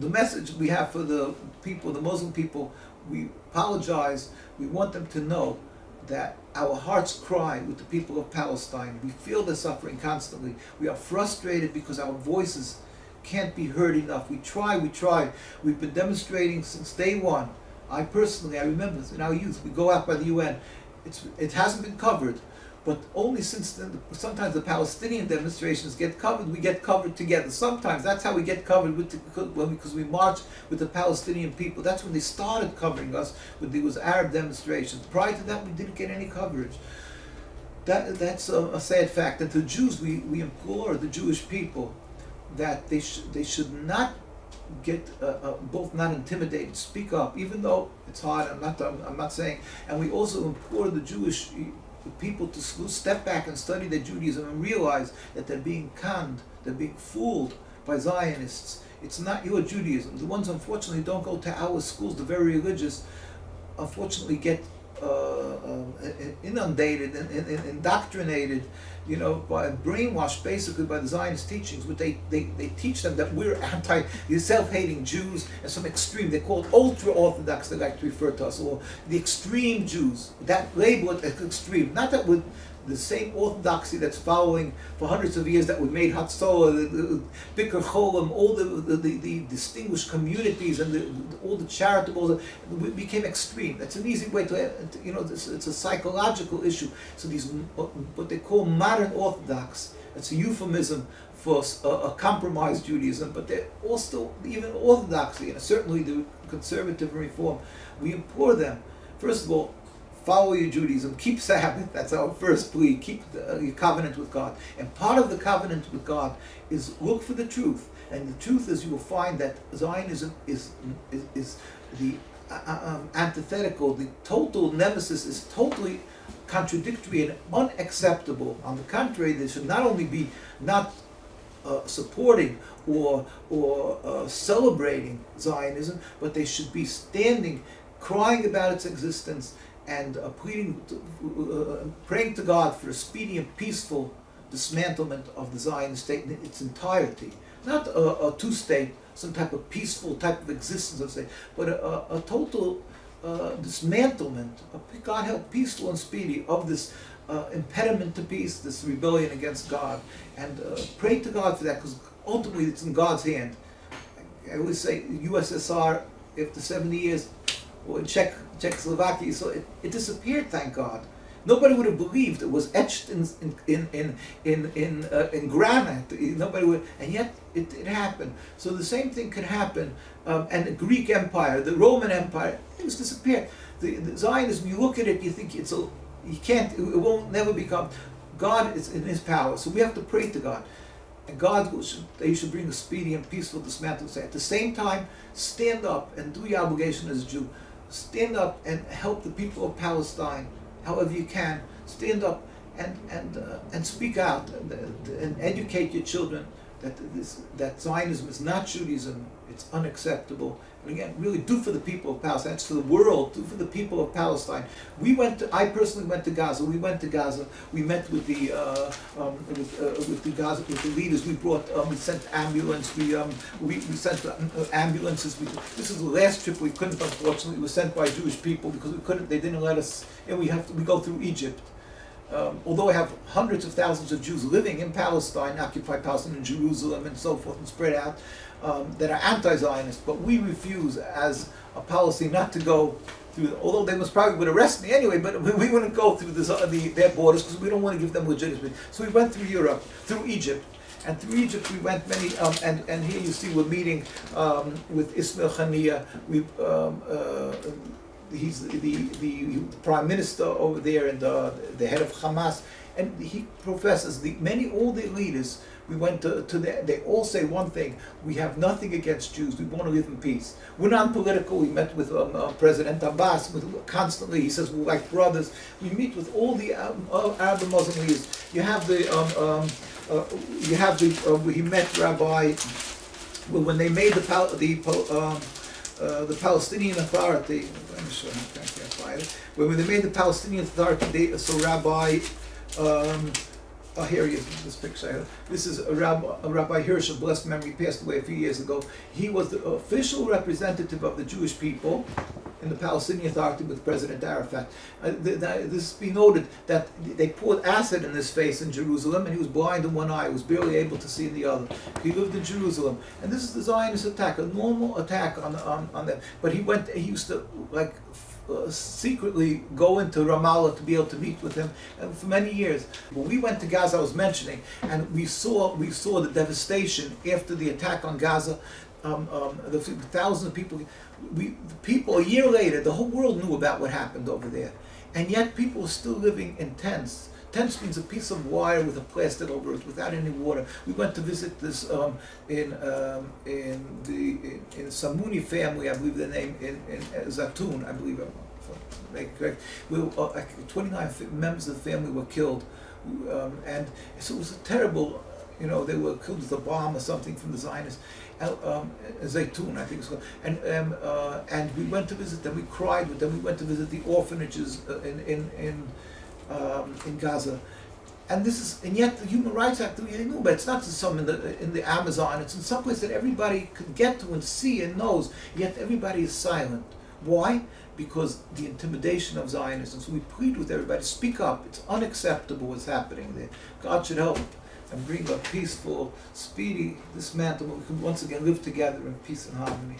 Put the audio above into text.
the message we have for the people, the Muslim people, we apologize. We want them to know that our hearts cry with the people of Palestine. We feel their suffering constantly. We are frustrated because our voices can't be heard enough. We try. We've been demonstrating since day one. I remember in our youth, we go out by the UN. It hasn't been covered, but only since then, sometimes the Palestinian demonstrations get covered, we get covered together. Sometimes that's how we get covered because we march with the Palestinian people. That's when they started covering us when there was Arab demonstrations. Prior to that, we didn't get any coverage. That's a sad fact. And to Jews, we implore the Jewish people that they should not get both not intimidated, speak up, even though it's hard. I'm not saying. And we also implore the Jewish people to step back and study their Judaism and realize that they're being conned, they're being fooled by Zionists. It's not your Judaism. The ones, unfortunately, don't go to our schools. The very religious, unfortunately, get inundated and indoctrinated, by brainwashed basically by the Zionist teachings. But they teach them that we're self-hating Jews and some extreme. They call it ultra-Orthodox. They like to refer to us, or the extreme Jews. That label it as extreme. Not that with the same orthodoxy that's following for hundreds of years that we made Hatzolah, the Bikur Cholim, all the distinguished communities and all the charitables, we became extreme. That's an easy way to, it's a psychological issue. So these, what they call modern Orthodox, it's a euphemism for a compromised Judaism, but they're all still, even Orthodoxy, and certainly the conservative and Reform, we implore them, first of all, follow your Judaism, keep Sabbath, that's our first plea, keep your covenant with God. And part of the covenant with God is look for the truth. And the truth is, you will find that Zionism is the antithetical, the total nemesis is totally contradictory and unacceptable. On the contrary, they should not only be not supporting or celebrating Zionism, but they should be standing, crying about its existence, and praying to God for a speedy and peaceful dismantlement of the Zionist state in its entirety. Not a two-state, some type of peaceful type of existence of state, but a total dismantlement, God help, peaceful and speedy, of this impediment to peace, this rebellion against God. And pray to God for that, because ultimately it's in God's hand. I always say USSR, after 70 years, or in Czechoslovakia, so it disappeared, thank God. Nobody would have believed it was etched in granite. Nobody would, and yet it happened. So the same thing could happen. And the Greek Empire, the Roman Empire, things disappeared. The Zionism, you look at it, you think it won't never become. God is in His power, so we have to pray to God. And they should bring a speedy and peaceful dismantling. At the same time, stand up and do your obligation as a Jew. Stand up and help the people of Palestine, however you can. Stand up and speak out and educate your children that Zionism is not Judaism. It's unacceptable. And again, really do for the people of Palestine. It's for the world. Do for the people of Palestine. I personally went to Gaza. We went to Gaza. We met with the leaders. We sent ambulance. We sent ambulances. This is the last trip we couldn't, unfortunately. It was sent by Jewish people because we couldn't. They didn't let us. And we go through Egypt. Although I have hundreds of thousands of Jews living in Palestine, occupied Palestine, in Jerusalem, and so forth, and spread out, that are anti-Zionist, but we refuse as a policy not to go through, although they would arrest me anyway, but we wouldn't go through their borders because we don't want to give them legitimacy. So we went through Europe, through Egypt, and through Egypt we went many, and here you see we're meeting with Ismail Haniyeh. He's the prime minister over there and the head of Hamas, and he professes all the leaders. We went to they all say one thing: we have nothing against Jews. We want to live in peace. We're non-political. We met with President Abbas constantly. He says we're like brothers. We meet with all the Arab and Muslim leaders. You have he met Rabbi when they made the Palestinian Authority. I'm sure I can't find it. When they made the Palestinian Authority, so Rabbi Oh, here he is, this picture. This is Rabbi Hirsch of blessed memory, passed away a few years ago. He was the official representative of the Jewish people in the Palestinian Authority with President Arafat. This be noted that they poured acid in his face in Jerusalem, and he was blind in one eye, he was barely able to see in the other. He lived in Jerusalem, and this is the Zionist attack, a normal attack on them. But he used to secretly go into Ramallah to be able to meet with him, and for many years. When we went to Gaza, I was mentioning, and we saw the devastation after the attack on Gaza. The thousands of people a year later, the whole world knew about what happened over there, and yet people were still living in tents. Tents means a piece of wire with a plastic over it, without any water. We went to visit this in Samuni family, I believe the name, in Zatoun, I believe. Correct. 29 members of the family were killed, and so it was a terrible. They were killed with a bomb or something from the Zionists. Zaytun, I think it's called. And we went to visit them. We cried with them. We went to visit the orphanages in Gaza, and yet the human rights activity they knew, but it's not just some in the Amazon. It's in some place that everybody could get to and see and knows. Yet everybody is silent. Why? Because the intimidation of Zionism. So we plead with everybody: speak up. It's unacceptable what's happening there. God should help and bring a peaceful, speedy dismantlement. We can once again live together in peace and harmony.